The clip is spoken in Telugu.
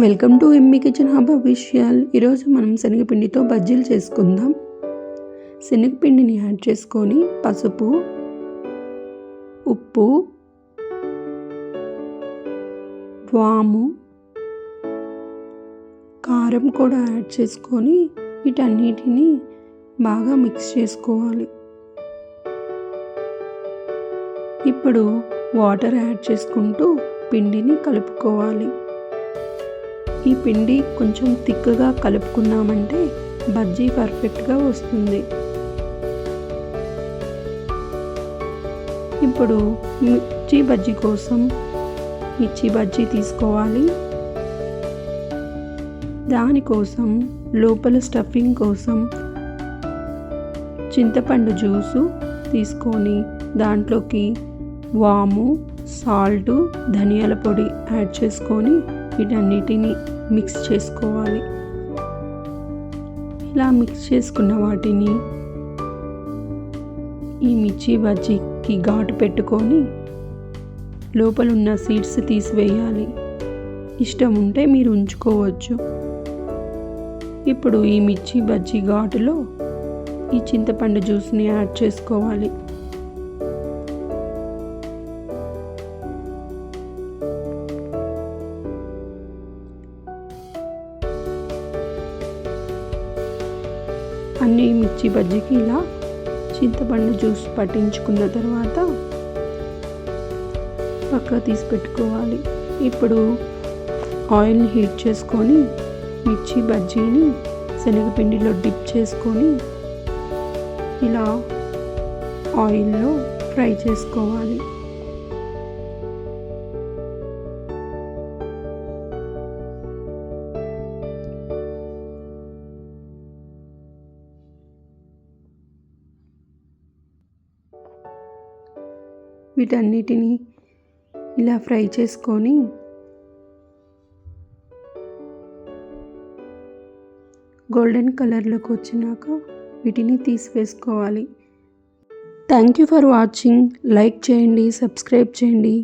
Welcome to Emmy kitchen hub official. ఈరోజు మనం శనగపిండితో బజ్జీలు చేసుకుందాం. శనగపిండిని యాడ్ చేసుకొని పసుపు, ఉప్పు, వాము, కారం కూడా యాడ్ చేసుకొని వీటన్నిటిని బాగా మిక్స్ చేసుకోవాలి. ఇప్పుడు వాటర్ యాడ్ చేసుకుంటూ పిండిని కలుపుకోవాలి. ఈ పిండి కొంచెం థిక్గా కలుపుకున్నామంటే బజ్జీ పర్ఫెక్ట్గా వస్తుంది. ఇప్పుడు మిర్చి బజ్జీ కోసం మిర్చి బజ్జీ తీసుకోవాలి. దానికోసం లోపల స్టఫింగ్ కోసం చింతపండు జ్యూసు తీసుకొని దాంట్లోకి వాము, సాల్ట్, ధనియాల పొడి యాడ్ చేసుకొని వీటన్నిటిని మిక్స్ చేసుకోవాలి. ఇలా మిక్స్ చేసుకున్న వాటిని ఈ మిర్చి బజ్జీకి ఘాటు పెట్టుకొని లోపల ఉన్న సీడ్స్ తీసివేయాలి. ఇష్టం ఉంటే మీరు ఉంచుకోవచ్చు. ఇప్పుడు ఈ మిర్చి బజ్జీ ఘాటులో ఈ చింతపండు జ్యూస్ని యాడ్ చేసుకోవాలి. అన్ని మిర్చి బజ్జీకి ఇలా చింతపండు జ్యూస్ పట్టించుకున్న తర్వాత పక్కకు తీసి పెట్టుకోవాలి. ఇప్పుడు ఆయిల్ని హీట్ చేసుకొని మిర్చి బజ్జీని శనగపిండిలో డిప్ చేసుకొని ఇలా ఆయిల్లో ఫ్రై చేసుకోవాలి. వీటన్నిటిని ఇలా ఫ్రై చేసుకొని గోల్డెన్ కలర్లోకి వచ్చినాక వీటిని తీసివేసుకోవాలి. Thank you for watching. Like చేయండి, సబ్స్క్రైబ్ చేయండి.